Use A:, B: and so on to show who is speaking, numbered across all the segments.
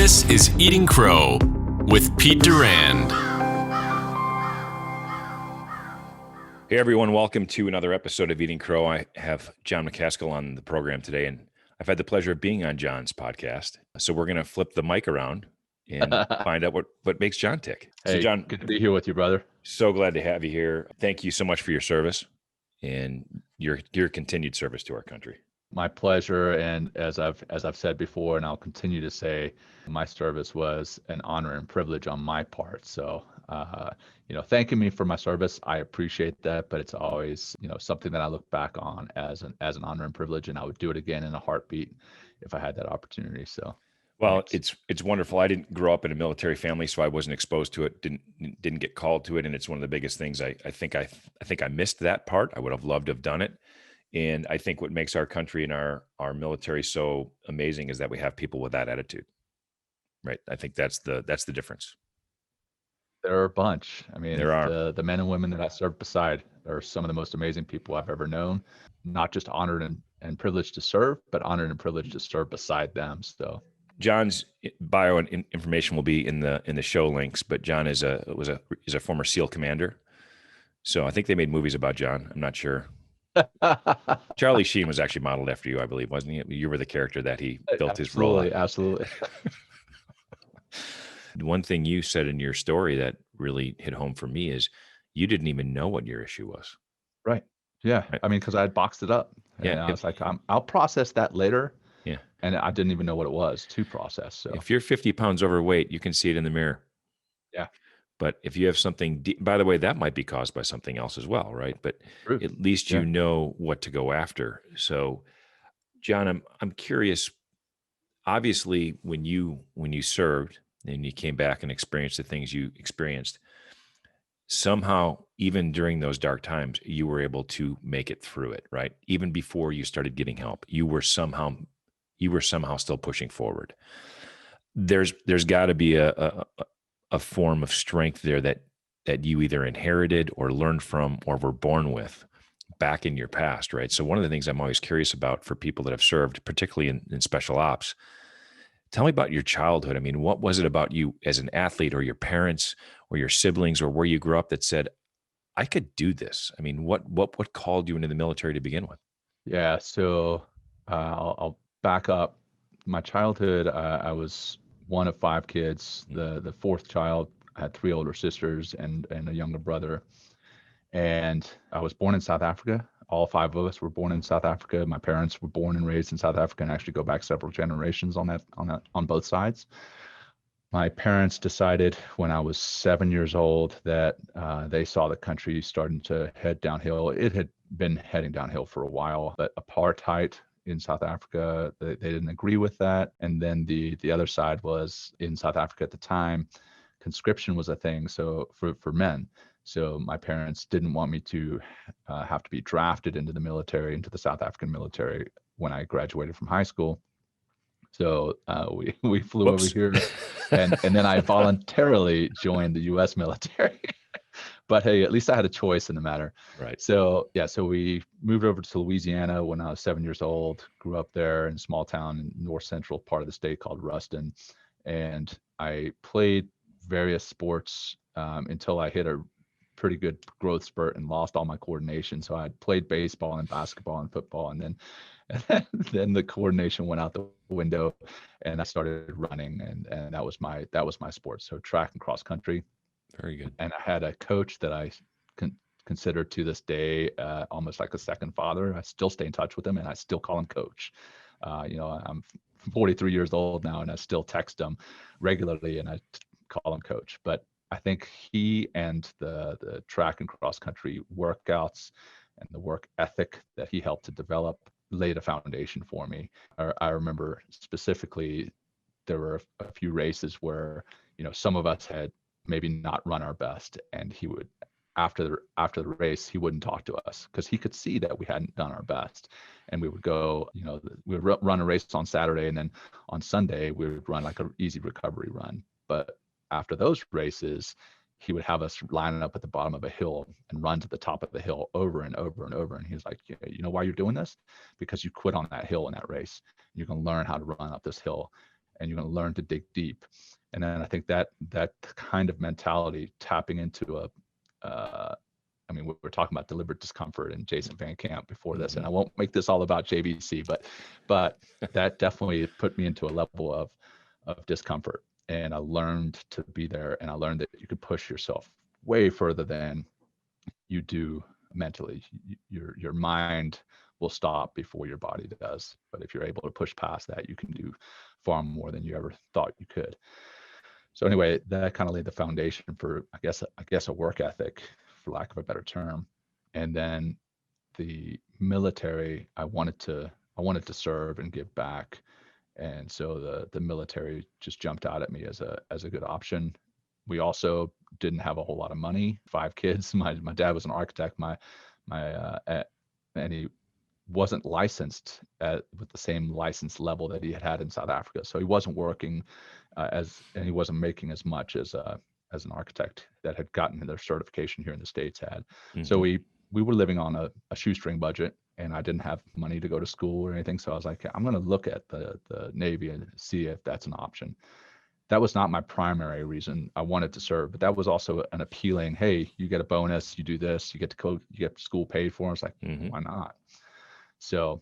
A: This is Eating Crow with Pete Durand.
B: Hey everyone, welcome to another episode of Eating Crow. I have Jon Macaskill on the program today, and I've had the pleasure of being on Jon's podcast. So we're going to flip the mic around and find out what makes Jon tick.
C: Hey,
B: so Jon,
C: good to be here with you, brother.
B: So glad to have you here. Thank you so much for your service and your continued service to our country.
C: My pleasure. And as I've said before, and I'll continue to say, my service was an honor and privilege on my part. So, thanking me for my service, I appreciate that, but it's always, something that I look back on as an honor and privilege, and I would do it again in a heartbeat if I had that opportunity. So,
B: well, thanks. It's wonderful. I didn't grow up in a military family, so I wasn't exposed to it. Didn't get called to it, and it's one of the biggest things. I think I missed that part. I would have loved to have done it. And I think what makes our country and our military so amazing is that we have people with that attitude, right? I think that's the difference.
C: There are a bunch. I mean,
B: there are
C: the men and women that I served beside are some of the most amazing people I've ever known. Not just honored and privileged to serve, but honored and privileged to serve beside them. So
B: Jon's bio and information will be in the show links. But Jon is a former SEAL commander, so I think they made movies about Jon. I'm not sure. Charlie Sheen was actually modeled after you, I believe, wasn't he? You were the character that he built his role on.
C: Absolutely.
B: One thing you said in your story that really hit home for me is you didn't even know what your issue was.
C: Right. Yeah. Right. I mean, because I had boxed it up. And I was like, I'll process that later.
B: Yeah.
C: And I didn't even know what it was to process. So
B: if you're 50 pounds overweight, you can see it in the mirror.
C: Yeah.
B: But if you have something, by the way, that might be caused by something else as well, right? But True. At least you know what to go after. So, Jon, I'm curious. Obviously, when you served and you came back and experienced the things you experienced, somehow, even during those dark times, you were able to make it through it, right? Even before you started getting help, you were somehow still pushing forward. There's got to be a form of strength there that you either inherited or learned from or were born with back in your past, right? So one of the things I'm always curious about for people that have served, particularly in special ops, tell me about your childhood. I mean, what was it about you as an athlete or your parents or your siblings or where you grew up that said, I could do this? I mean, what called you into the military to begin with?
C: Yeah, so I'll back up. My childhood, I was one of 5 kids, the fourth child. I had 3 older sisters and a younger brother. And I was born in South Africa. All 5 of us were born in South Africa. My parents were born and raised in South Africa and actually go back several generations on both sides. My parents decided when I was 7 years old that they saw the country starting to head downhill. It had been heading downhill for a while, but apartheid in South Africa, they didn't agree with that. And then the other side was in South Africa at the time, conscription was a thing. So for men, so my parents didn't want me to have to be drafted into the military, into the South African military when I graduated from high school. So we flew over here, and then I voluntarily joined the U.S. military. But hey, at least I had a choice in the matter.
B: Right.
C: So we moved over to Louisiana when I was 7 years old, grew up there in a small town in north central part of the state called Ruston. And I played various sports until I hit a pretty good growth spurt and lost all my coordination. So I played baseball and basketball and football, and then the coordination went out the window and I started running, and that was my sport. So track and cross country.
B: Very good.
C: And I had a coach that I consider to this day almost like a second father. I still stay in touch with him, and I still call him coach. I'm 43 years old now, and I still text him regularly, and I call him coach. But I think he and the track and cross country workouts and the work ethic that he helped to develop laid a foundation for me. I remember specifically there were a few races where some of us had maybe not run our best, and he would after the race he wouldn't talk to us because he could see that we hadn't done our best, and we would go we would run a race on Saturday, and then on Sunday we would run like an easy recovery run. But after those races, he would have us line up at the bottom of a hill and run to the top of the hill over and over and over. And he was like, you know why you're doing this? Because you quit on that hill in that race. You're going to learn how to run up this hill. and you're going to learn to dig deep. And then I think that kind of mentality, tapping into I mean, we're talking about deliberate discomfort and Jason Van Camp before this, and I won't make this all about JVC, but that definitely put me into a level of discomfort. And I learned to be there, and I learned that you could push yourself way further than you do mentally. Your mind will stop before your body does. But if you're able to push past that, you can do far more than you ever thought you could. So anyway, that kind of laid the foundation for, I guess a work ethic, for lack of a better term. And then the military, I wanted to serve and give back. And so the military just jumped out at me as a good option. We also didn't have a whole lot of money. 5 kids. My dad was an architect. And he wasn't licensed with the same license level that he had in South Africa. So he wasn't working and he wasn't making as much as an architect that had gotten their certification here in the States had. So we were living on a shoestring budget, and I didn't have money to go to school or anything. So I was like, I'm going to look at the Navy and see if that's an option. That was not my primary reason I wanted to serve, but that was also an appealing, hey, you get a bonus, you do this, you get school paid for. I was like, why not? So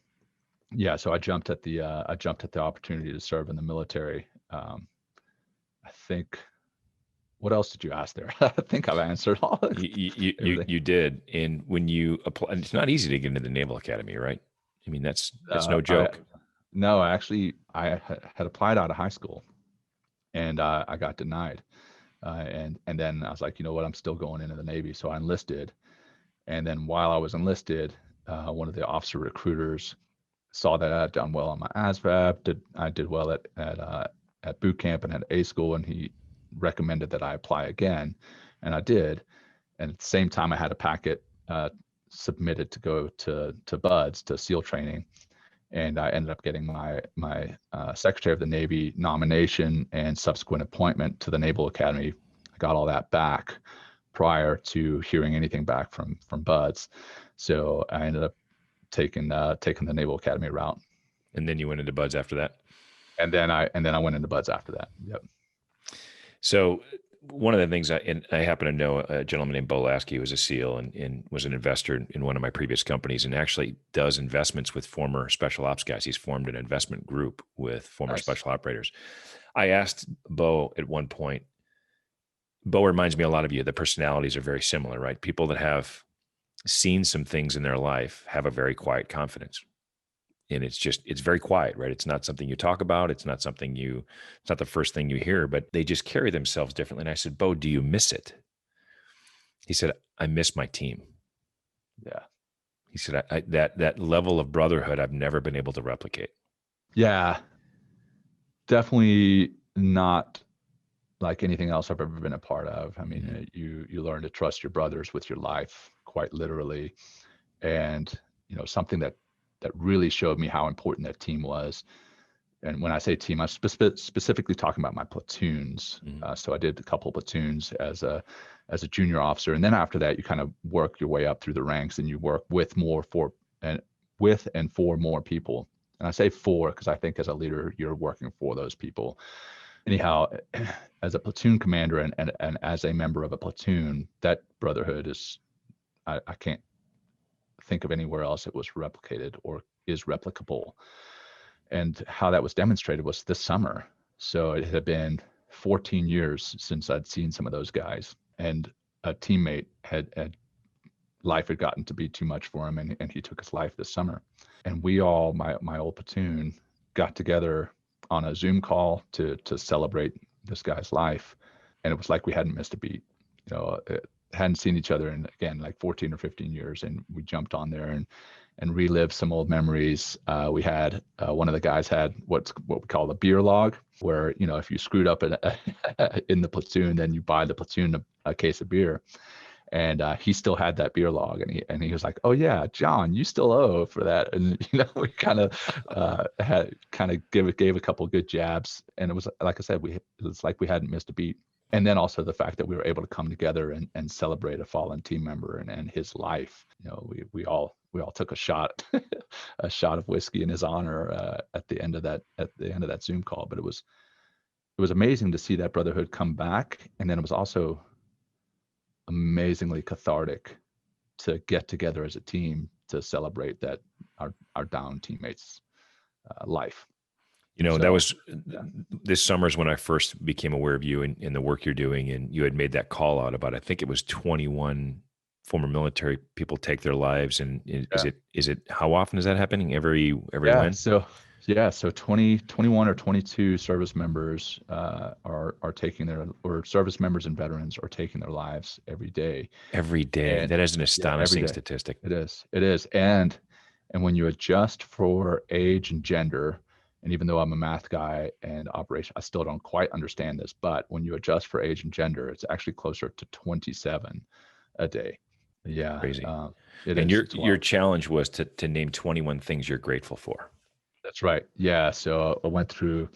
C: yeah, so I jumped at the opportunity to serve in the military. I think, what else did you ask there? I think I've answered all.
B: You did. And when you apply, it's not easy to get into the Naval Academy, right? I mean, that's no joke.
C: No, actually, I had applied out of high school, and I got denied. And then I was like, you know what, I'm still going into the Navy. So I enlisted. And then while I was enlisted, one of the officer recruiters saw that I had done well on my ASVAB. I did well at boot camp and at A school, and he recommended that I apply again, and I did. And at the same time, I had a packet submitted to go to BUDS, to SEAL training, and I ended up getting my Secretary of the Navy nomination and subsequent appointment to the Naval Academy. I got all that back prior to hearing anything back from BUDS. So I ended up taking the Naval Academy route.
B: And then you went into BUDS after that?
C: And then I went into BUDS after that. Yep.
B: So one of the things, I happen to know a gentleman named Bo Lasky, who was a SEAL and was an investor in one of my previous companies, and actually does investments with former special ops guys. He's formed an investment group with former special operators. I asked Bo at one point, Bo reminds me a lot of you. The personalities are very similar, right? People that have seen some things in their life have a very quiet confidence. And it's very quiet, right? It's not something you talk about. It's not the first thing you hear, but they just carry themselves differently. And I said, Bo, do you miss it? He said, I miss my team.
C: Yeah.
B: He said, that level of brotherhood, I've never been able to replicate.
C: Yeah. Definitely not like anything else I've ever been a part of. I mean, you learn to trust your brothers with your life, quite literally. And, something that really showed me how important that team was. And when I say team, I'm specifically talking about my platoons. So I did a couple of platoons as a junior officer. And then after that, you kind of work your way up through the ranks, and you work with and for more people. And I say for, because I think as a leader, you're working for those people. Anyhow, as a platoon commander and as a member of a platoon, that brotherhood is, I can't think of anywhere else it was replicated or is replicable. And how that was demonstrated was this summer. So it had been 14 years since I'd seen some of those guys, and a teammate life had gotten to be too much for him, and he took his life this summer. And we all, my old platoon, got together on a Zoom call to celebrate this guy's life. And it was like we hadn't missed a beat. Hadn't seen each other in, again, like 14 or 15 years. And we jumped on there and relived some old memories. We had, one of the guys had what we call a beer log, where, if you screwed up in the platoon, then you buy the platoon a case of beer. And he still had that beer log, and he was like, "Oh yeah, John, you still owe for that." And we kind of gave a couple of good jabs, and it was, like I said, it was like we hadn't missed a beat. And then also the fact that we were able to come together and celebrate a fallen team member and his life. We all took a shot of whiskey in his honor at the end of that Zoom call. But it was was amazing to see that brotherhood come back. And then it was also amazingly cathartic to get together as a team to celebrate that our down teammates' life.
B: That
C: So,
B: was this summer is when I first became aware of you and the work you're doing. And you had made that call out about, I think it was 21 former military people take their lives. And is it, how often is that happening? Every when?
C: So 21 or 22 service members are taking or service members and veterans are taking their lives every day.
B: Every day.
C: And
B: That is an
C: every
B: astonishing
C: day.
B: statistic.
C: It is. And when you adjust for age and gender, and even though I'm a math guy and operation, I still don't quite understand this, but when you adjust for age and gender, it's actually closer to 27 a day. Yeah.
B: Crazy.
C: And
B: your challenge was to name 21 things you're grateful for.
C: That's right. Yeah. So I went through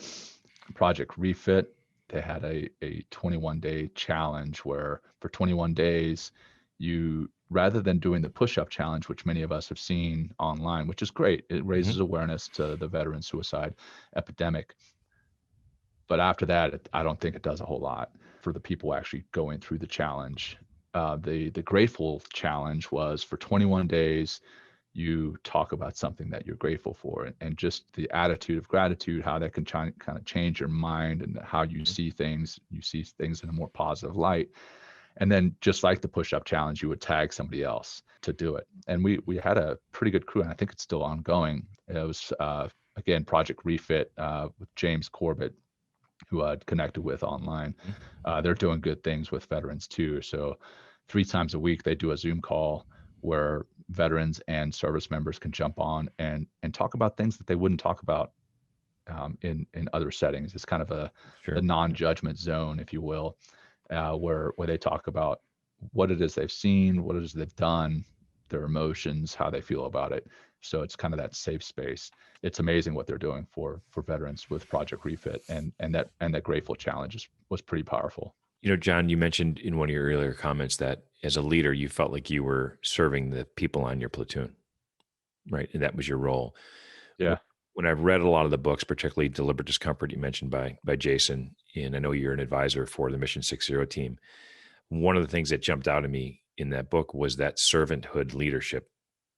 C: Project Refit. They had a 21-day challenge where for 21 days, you, rather than doing the push-up challenge, which many of us have seen online, which is great, it raises awareness to the veteran suicide epidemic. But after that, I don't think it does a whole lot for the people actually going through the challenge. The Grateful Challenge was for 21 days, you talk about something that you're grateful for, and just the attitude of gratitude, how that can kind of change your mind and how you see things. You see things in a more positive light. And then just like the push-up challenge, you would tag somebody else to do it. And we had a pretty good crew, and I think it's still ongoing. It was, again, Project Refit with James Corbett, who I'd connected with online. They're doing good things with veterans too. So 3 times a week, they do a Zoom call where veterans and service members can jump on and talk about things that they wouldn't talk about in other settings. It's kind of a non-judgment zone, if you will, where they talk about what it is they've seen, what it is they've done, their emotions, how they feel about it. So it's kind of that safe space. It's amazing what they're doing for veterans with Project Refit, and that Grateful Challenge was pretty powerful.
B: Jon, you mentioned in one of your earlier comments that as a leader, you felt like you were serving the people on your platoon, right? And that was your role.
C: Yeah.
B: When I've read a lot of the books, particularly Deliberate Discomfort, you mentioned by Jason, and I know you're an advisor for the Mission 60 team. One of the things that jumped out at me in that book was that servanthood leadership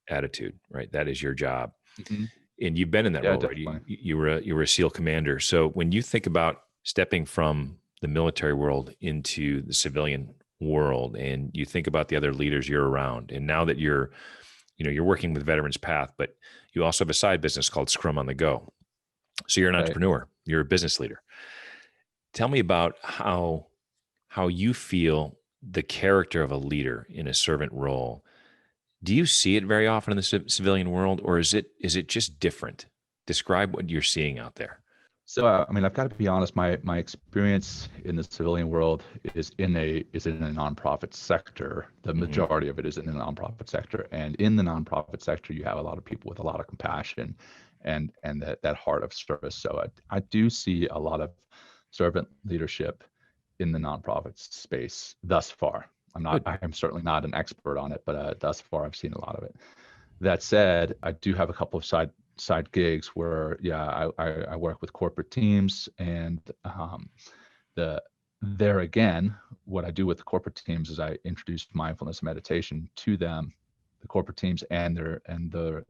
B: attitude, right? That is your job.
C: Mm-hmm.
B: And you've been in that role,
C: definitely.
B: Right? You were a SEAL commander. So when you think about stepping from the military world into the civilian world, and you think about the other leaders you're around, and now that you're working with Veterans Path, but you also have a side business called Scrum on the Go. So you're an entrepreneur, you're a business leader. Tell me about how you feel the character of a leader in a servant role. Do you see it very often in the civilian world, or is it just different? Describe what you're seeing out there.
C: So, I've got to be honest. My experience in the civilian world is in a nonprofit sector. The majority of it is in the nonprofit sector, and in the nonprofit sector, you have a lot of people with a lot of compassion, and that heart of service. So, I do see a lot of servant leadership in the nonprofit space thus far. I'm certainly not an expert on it, but thus far I've seen a lot of it. That said, I do have a couple of side gigs where I work with corporate teams, and there again, what I do with the corporate teams is I introduce mindfulness meditation to them, the corporate teams and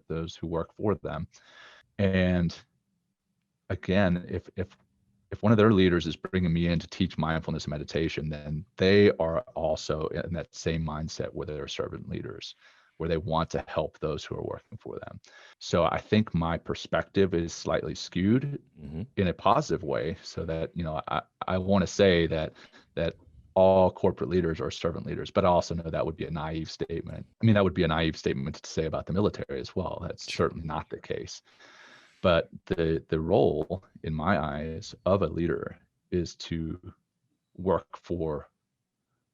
C: those who work for them. And again, if one of their leaders is bringing me in to teach mindfulness meditation, then they are also in that same mindset where they're servant leaders, where they want to help those who are working for them. So I think my perspective is slightly skewed in a positive way, so that, I want to say that all corporate leaders are servant leaders, but I also know that would be a naive statement. I mean, that would be a naive statement to say about the military as well. That's certainly not the case. But the role, in my eyes, of a leader is to work for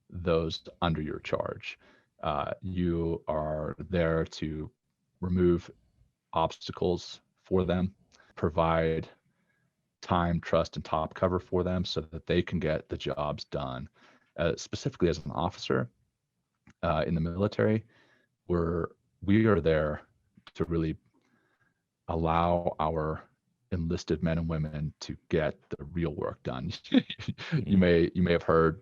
C: those under your charge. You are there to remove obstacles for them, provide time, trust, and top cover for them so that they can get the jobs done. Specifically as an officer in the military, we are there to really allow our enlisted men and women to get the real work done. You
B: Mm-hmm.
C: may have heard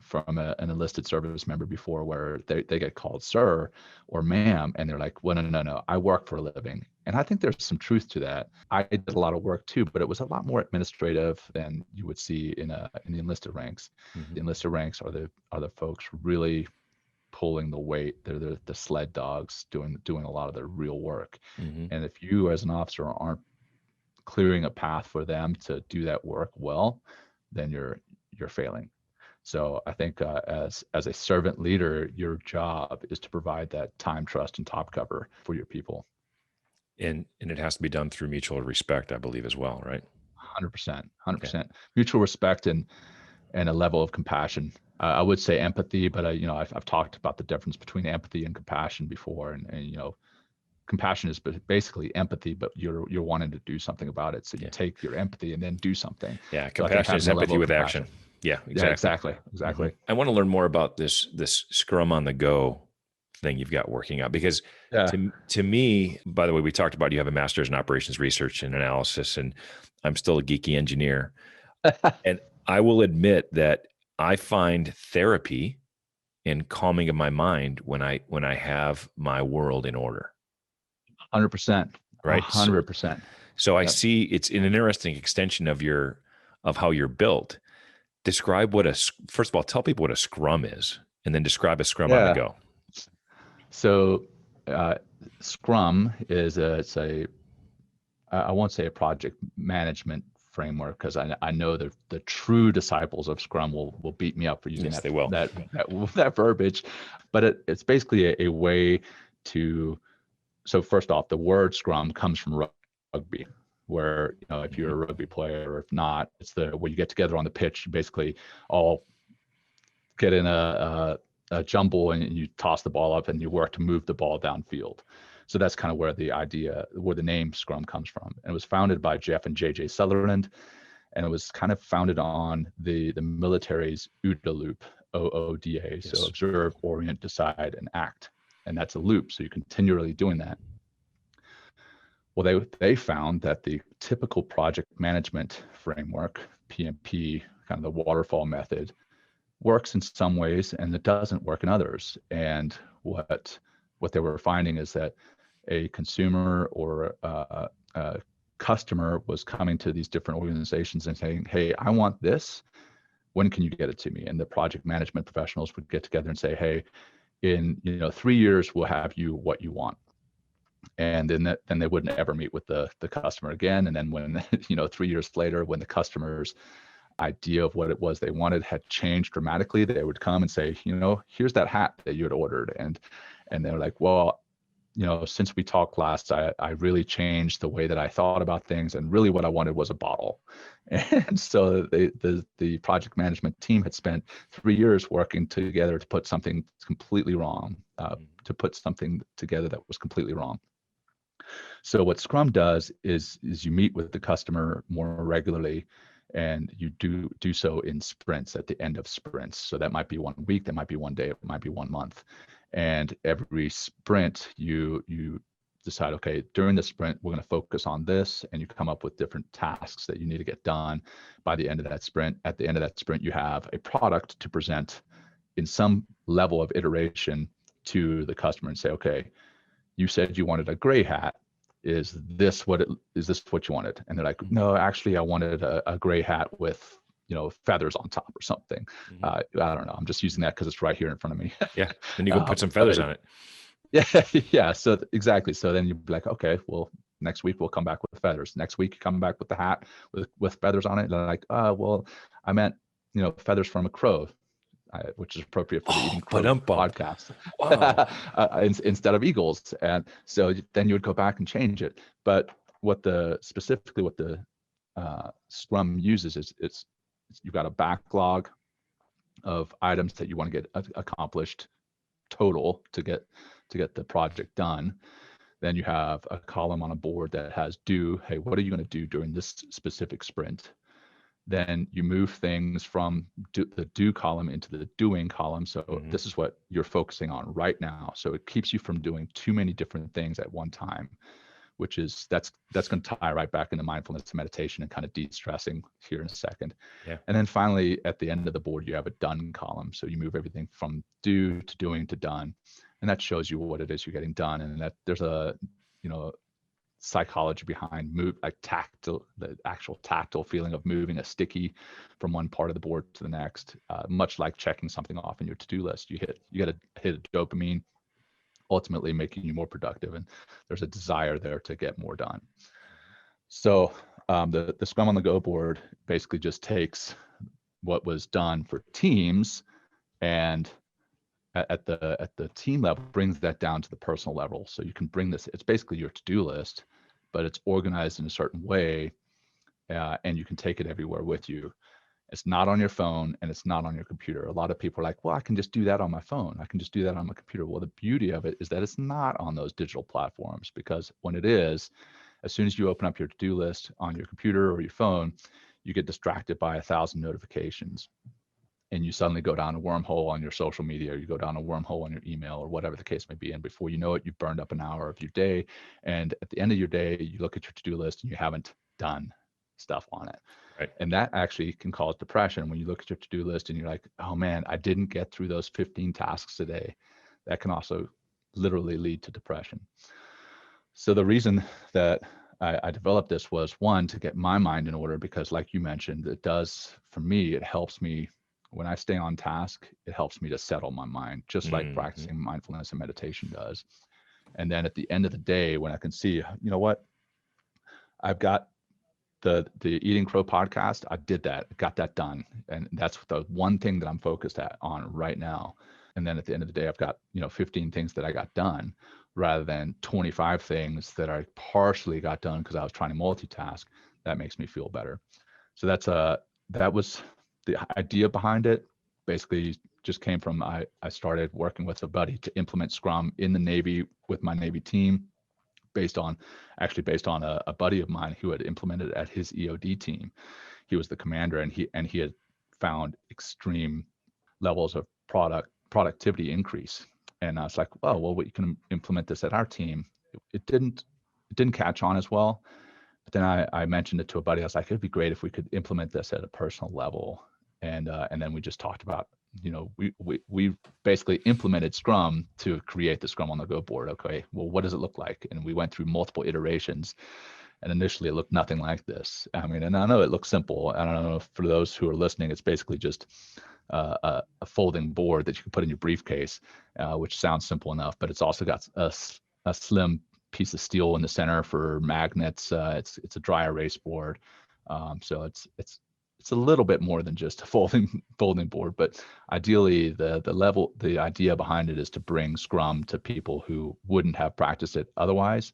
C: from an enlisted service member before where they get called sir or ma'am, and they're like, well, no, I work for a living. And I think there's some truth to that. I did a lot of work too, but it was a lot more administrative than you would see in the enlisted ranks.
B: Mm-hmm.
C: The enlisted ranks are the folks really pulling the weight. They're the sled dogs doing a lot of the real work.
B: Mm-hmm.
C: And if you as an officer aren't clearing a path for them to do that work well, then you're failing. So I think as a servant leader, your job is to provide that time, trust, and top cover for your people.
B: And it has to be done through mutual respect, I believe, as well, right?
C: 100%,
B: Yeah.
C: 100%. Mutual respect and a level of compassion. I would say empathy, but I've talked about the difference between empathy and compassion before, and compassion is basically empathy, but you're wanting to do something about it. So you take your empathy and then do something.
B: Yeah,
C: So I think
B: compassion
C: having
B: is
C: a
B: empathy
C: level of
B: with
C: compassion.
B: action. Yeah,
C: Yeah,
B: exactly.
C: exactly.
B: Mm-hmm. I want to learn more about this Scrum on the go thing you've got working out, because to me, by the way, we talked about you have a master's in operations research and analysis, and I'm still a geeky engineer. And I will admit that I find therapy and calming of my mind when I have my world in order.
C: 100%.
B: Right.
C: 100%.
B: So I see it's an interesting extension of how you're built. Describe first of all, tell people what a Scrum is, and then describe a Scrum on the go.
C: So Scrum is I won't say a project management framework, because I know the true disciples of Scrum will beat me up for using that verbiage, but it's basically a way to. So first off, the word Scrum comes from rugby, where if you're a rugby player, or if not, it's where you get together on the pitch, basically all get in a jumble, and you toss the ball up and you work to move the ball downfield. So that's kind of where the name Scrum comes from. And it was founded by Jeff and JJ Sutherland, and it was kind of founded on the military's OODA loop, OODA. Yes. So observe, orient, decide, and act. And that's a loop. So you're continually doing that. Well, they found that the typical project management framework, PMP, kind of the waterfall method, works in some ways and it doesn't work in others. And what they were finding is that a consumer or a customer was coming to these different organizations and saying, hey, I want this. When can you get it to me? And the project management professionals would get together and say, hey, in 3 years, we'll have you what you want. And then they wouldn't ever meet with the customer again. And then when 3 years later, when the customer's idea of what it was they wanted had changed dramatically, they would come and say, here's that hat that you had ordered. And they're like, well, since we talked last, I really changed the way that I thought about things. And really what I wanted was a bottle. And so the project management team had spent 3 years working together to put something completely wrong, to put something together that was completely wrong. So what Scrum does is you meet with the customer more regularly, and you do so in sprints at the end of sprints. So that might be 1 week, that might be 1 day, it might be 1 month. And every sprint you decide, okay, during the sprint, we're going to focus on this, and you come up with different tasks that you need to get done by the end of that sprint. At the end of that sprint, you have a product to present in some level of iteration to the customer and say, okay, you said you wanted a gray hat. Is this what you wanted? And they're like, no, actually I wanted a gray hat with feathers on top or something. I don't know, I'm just using that because it's right here in front of me.
B: Yeah, then you go put some feathers on
C: it. Yeah, so exactly. So then you'd be like, okay, well, next week we'll come back with feathers. Next week you come back with the hat with feathers on it. And they're like, well, I meant feathers from a crow. Which is appropriate for the Eating Crow podcast. Wow. Instead of eagles. And so then you would go back and change it. But what the Scrum uses is you've got a backlog of items that you want to get accomplished total to get the project done. Then you have a column on a board that has due. Hey, what are you going to do during this specific sprint? Then you move things from the do column into the doing column. So this is what you're focusing on right now. So it keeps you from doing too many different things at one time. which is that's going to tie right back into mindfulness and meditation and kind of de-stressing here in a second.
B: Yeah.
C: And then finally, at the end of the board, you have a done column. So you move everything from do to doing to done, and that shows you what it is you're getting done. And that there's a, you know, psychology behind like tactile, the actual tactile feeling of moving a sticky from one part of the board to the next, much like checking something off in your to-do list. You got to hit a dopamine, ultimately making you more productive, and there's a desire there to get more done. So the Scrum on the Go board basically just takes what was done for teams and at the team level brings that down to the personal level. So you can bring this, it's basically your to-do list, but it's organized in a certain way, and you can take it everywhere with you. It's not on your phone and it's not on your computer. A lot of people are like, well, I can just do that on my phone. I can just do that on my computer. Well, the beauty of it is that it's not on those digital platforms, because when it is, as soon as you open up your to-do list on your computer or your phone, you get distracted by 1,000 notifications. And you suddenly go down a wormhole on your social media, or you go down a wormhole on your email, or whatever the case may be. And before you know it, you've burned up an hour of your day. And at the end of your day, you look at your to-do list and you haven't done stuff on it.
B: Right.
C: And that actually can cause depression when you look at your to-do list and you're like, oh man, I didn't get through those 15 tasks today. That can also literally lead to depression. So the reason that I developed this was, one, to get my mind in order, because like you mentioned, it does, for me, it helps me when I stay on task, it helps me to settle my mind, just like practicing mindfulness and meditation does. And then at the end of the day, when I can see, you know what, I've got the Eating Crow podcast, I did that, got that done. And that's the one thing that I'm focused on right now. And then at the end of the day, I've got, 15 things that I got done, rather than 25 things that I partially got done because I was trying to multitask. That makes me feel better. So that was the idea behind it. Basically just came from, I started working with a buddy to implement Scrum in the Navy with my Navy team, based on a buddy of mine who had implemented it at his EOD team. He was the commander, and he had found extreme levels of productivity increase. And I was like, oh, well, we can implement this at our team. It didn't catch on as well. But then I mentioned it to a buddy. I was like, it'd be great if we could implement this at a personal level. And then we just talked about, we basically implemented Scrum to create the Scrum on the Go board. Okay, well, what does it look like? And we went through multiple iterations, and initially it looked nothing like this. I mean, and I know it looks simple. I don't know if for those who are listening, it's basically just a folding board that you can put in your briefcase, which sounds simple enough, but it's also got a slim piece of steel in the center for magnets. It's a dry erase board. So it's a little bit more than just a folding board, but ideally the idea behind it is to bring Scrum to people who wouldn't have practiced it otherwise,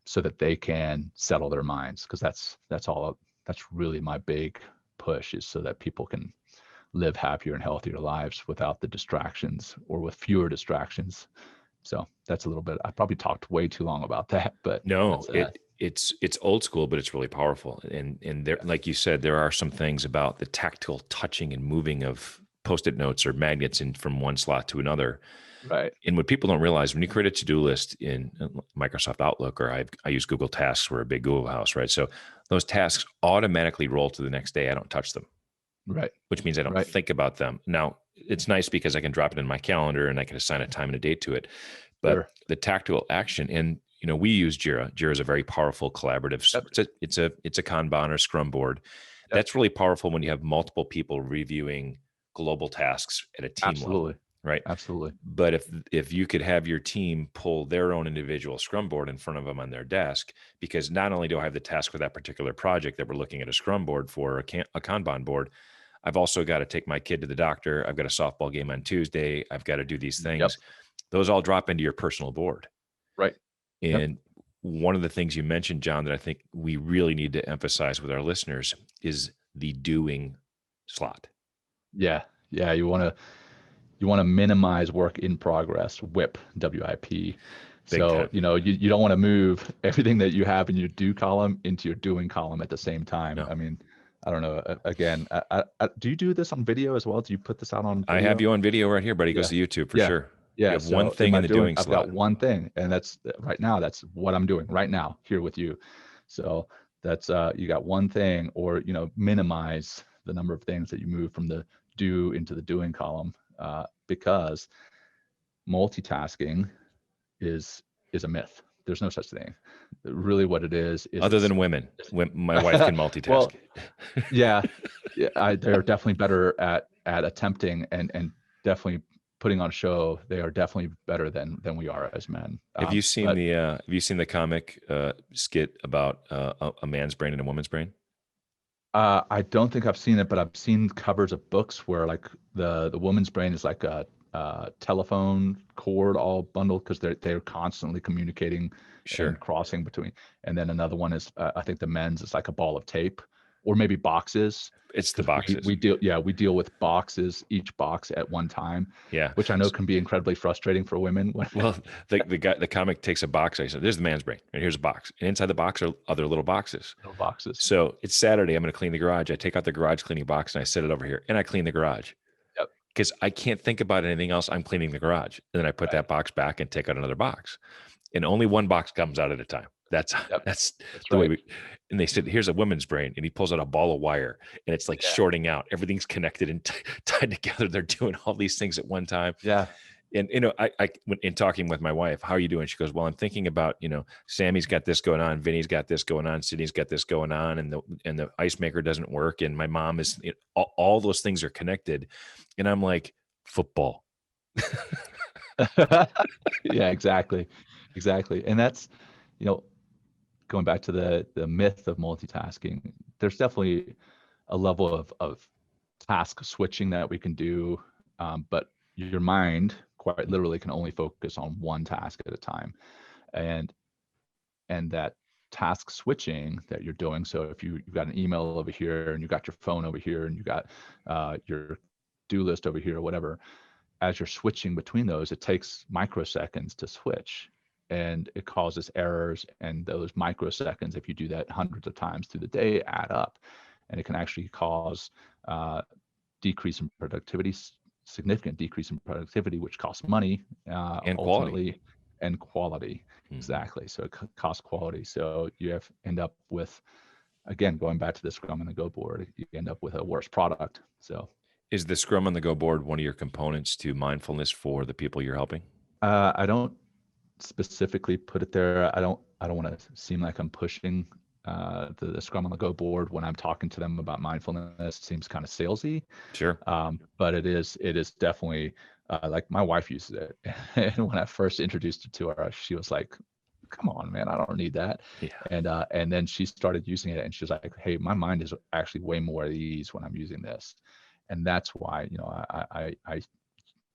C: so that they can settle their minds. Because that's really my big push, is so that people can live happier and healthier lives without the distractions, or with fewer distractions. So that's a little bit, I probably talked way too long about that, but
B: no, it's old school, but it's really powerful. And there, like you said, there are some things about the tactile touching and moving of Post-it notes or magnets in from one slot to another.
C: Right.
B: And what people don't realize, when you create a to-do list in Microsoft Outlook, or I use Google Tasks, we're a big Google house, right? So those tasks automatically roll to the next day. I don't touch them.
C: Right.
B: Which means I don't think about them. Now, it's nice because I can drop it in my calendar and I can assign a time and a date to it. But the tactile action, and we use Jira. Jira is a very powerful collaborative. Yep. It's a Kanban or Scrum board. Yep. That's really powerful when you have multiple people reviewing global tasks at a team level. Right.
C: Absolutely.
B: But if you could have your team pull their own individual Scrum board in front of them on their desk, because not only do I have the task for that particular project that we're looking at a Scrum board for, a Kanban board, I've also got to take my kid to the doctor. I've got a softball game on Tuesday. I've got to do these things. Yep. Those all drop into your personal board.
C: Right.
B: And one of the things you mentioned, John, that I think we really need to emphasize with our listeners is the doing slot.
C: Yeah. Yeah. You want to minimize work in progress, WIP, WIP. So, you don't want to move everything that you have in your do column into your doing column at the same time. No. I mean, I don't know. Again, do you do this on video as well? Do you put this out on video?
B: I have you on video right here, buddy. It goes to YouTube for sure. You
C: Yeah.
B: have one
C: So in
B: thing
C: my
B: in the
C: doing,
B: doing
C: I've got
B: slot.
C: one thing, and that's right now. That's what I'm doing right now here with you. So that's you got one thing, or minimize the number of things that you move from the do into the doing column, because multitasking is a myth. There's no such thing. Really, what it is
B: Other
C: it's
B: than women, my wife can multitask.
C: well, yeah, they're definitely better at attempting and definitely putting on a show. They are definitely better than we are as men.
B: Have you seen
C: But
B: the comic skit about a man's brain and a woman's brain?
C: I don't think I've seen it, but I've seen covers of books where like the woman's brain is like a telephone cord all bundled because they're constantly communicating and
B: Sure.
C: crossing between. And then another one is I think the men's is like a ball of tape or maybe boxes,
B: It's the
C: because we
B: boxes.
C: we deal with boxes, each box at one time,
B: Yeah.
C: which I know can be incredibly frustrating for women.
B: Well, the comic takes a box. I said, "There's the man's brain, and here's a box, and inside the box are other little boxes."
C: Little boxes.
B: So it's Saturday. I'm going to clean the garage. I take out the garage cleaning box and I set it over here, and I clean the garage.
C: Yep.
B: Because I can't think about anything else. I'm cleaning the garage, and then I put that box back and take out another box, and only one box comes out at a time. That's the way we. And they said, "Here's a woman's brain," and he pulls out a ball of wire, and it's like shorting out. Everything's connected and tied together. They're doing all these things at one time.
C: Yeah.
B: And I when in talking with my wife, how are you doing? She goes, well, I'm thinking about, Sammy's got this going on, Vinny's got this going on, Sydney's got this going on, and the ice maker doesn't work, and my mom is, all those things are connected, and I'm like, football.
C: Yeah, exactly, and that's going back to the myth of multitasking. There's definitely a level of task switching that we can do, but your mind quite literally can only focus on one task at a time, and that task switching that you're doing. So if you've got an email over here and you got your phone over here and you got your do list over here or whatever, as you're switching between those, it takes microseconds to switch, and it causes errors, and those microseconds, if you do that hundreds of times through the day, add up, and it can actually cause decrease in productivity, significant decrease in productivity, which costs money,
B: and
C: ultimately, and quality.
B: Mm-hmm.
C: Exactly. So it costs quality. So you end up with, again, going back to the Scrum on the Go board, you end up with a worse product. So
B: is the Scrum on the Go board one of your components to mindfulness for the people you're helping?
C: I don't specifically put it there. I don't want to seem like I'm pushing the Scrum on the Go board when I'm talking to them about mindfulness. It seems kind of salesy.
B: Sure.
C: But it is definitely like my wife uses it. And when I first introduced it to her, she was like, come on, man, I don't need that. Yeah. And then she started using it, and she was like, hey, my mind is actually way more at ease when I'm using this. And that's why,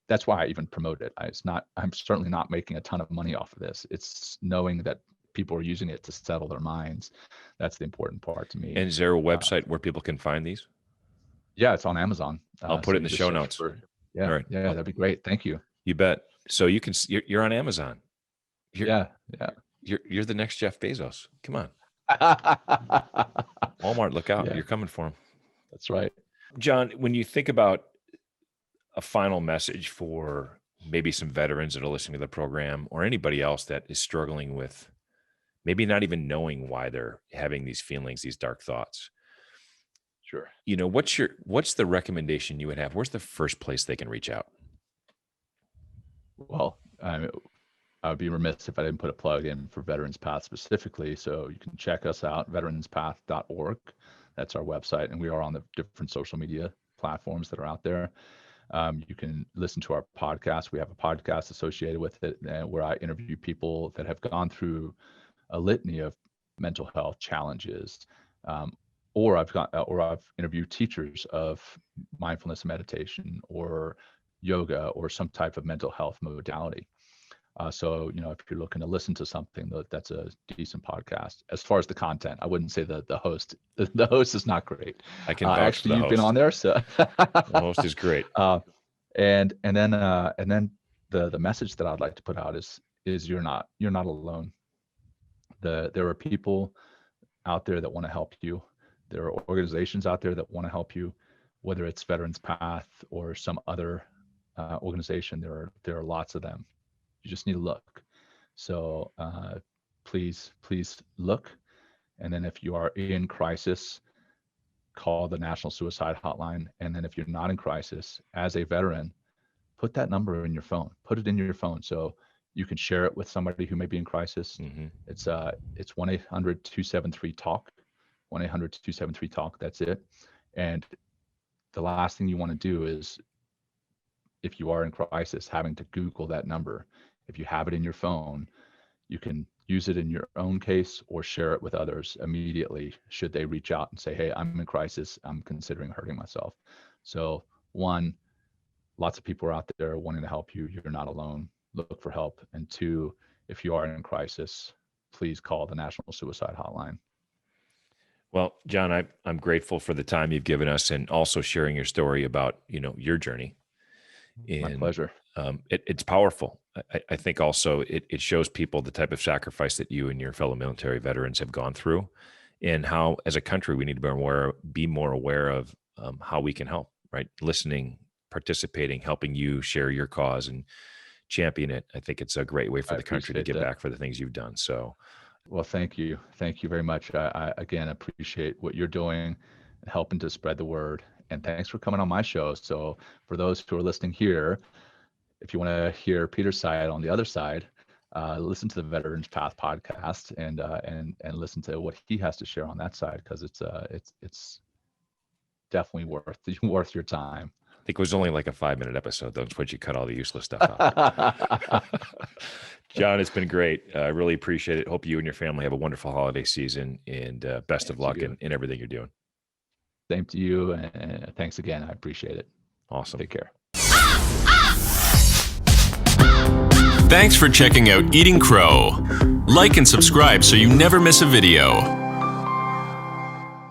C: that's why I even promote it. I'm certainly not making a ton of money off of this. It's knowing that people are using it to settle their minds. That's the important part to me.
B: And is there a website where people can find these?
C: Yeah, it's on Amazon.
B: I'll put it in the show notes.
C: Yeah, right. Yeah, that'd be great. Thank you.
B: You bet. So you're on Amazon.
C: Yeah.
B: You're the next Jeff Bezos. Come on. Walmart, look out. Yeah. You're coming for him.
C: That's right.
B: Jon, when you think about a final message for maybe some veterans that are listening to the program, or anybody else that is struggling with maybe not even knowing why they're having these feelings, these dark thoughts.
C: Sure.
B: What's the recommendation you would have? Where's the first place they can reach out?
C: Well, I would be remiss if I didn't put a plug in for Veterans Path specifically. So you can check us out, veteranspath.org. That's our website, and we are on the different social media platforms that are out there. You can listen to our podcast. We have a podcast associated with it where I interview people that have gone through a litany of mental health challenges, or I've interviewed teachers of mindfulness and meditation or yoga or some type of mental health modality. So, if you're looking to listen to something, that's a decent podcast. As far as the content, I wouldn't say that the host is not great.
B: I can vouch
C: actually,
B: for the
C: you've been on there, so
B: the host is great.
C: And then the message that I'd like to put out is you're not alone. There are people out there that want to help you. There are organizations out there that want to help you, whether it's Veterans Path or some other organization. There are lots of them. You just need to look. So please look. And then if you are in crisis, call the National Suicide Hotline. And then if you're not in crisis, as a veteran, put that number in your phone. Put it in your phone so you can share it with somebody who may be in crisis.
B: Mm-hmm.
C: It's 1-800-273-TALK. 1-800-273-TALK. That's it. And the last thing you want to do is, if you are in crisis, having to Google that number. If you have it in your phone, you can use it in your own case or share it with others immediately should they reach out and say, hey, I'm in crisis, I'm considering hurting myself. So one, lots of people are out there wanting to help you. You're not alone. Look for help. And two, if you are in crisis, please call the National Suicide Hotline.
B: Well, Jon, I'm grateful for the time you've given us and also sharing your story about, your journey. And,
C: my pleasure.
B: It's powerful. I think also it shows people the type of sacrifice that you and your fellow military veterans have gone through, and how, as a country, we need to be more aware of how we can help, right? Listening, participating, helping you share your cause and champion it. I think it's a great way for the country to get back for the things you've done. So,
C: well, thank you. Thank you very much. I again appreciate what you're doing and helping to spread the word. And thanks for coming on my show. So for those who are listening here, if you want to hear Peter's side on the other side, listen to the Veterans Path podcast and listen to what he has to share on that side, because it's definitely worth your time.
B: I think it was only like a 5-minute episode, though, once you cut all the useless stuff out. Jon, it's been great. I really appreciate it. Hope you and your family have a wonderful holiday season, and best of luck in everything you're doing.
C: Same to you, and thanks again. I appreciate it.
B: Awesome.
C: Take care.
A: Thanks for checking out Eating Crow. Like and subscribe so you never miss a video.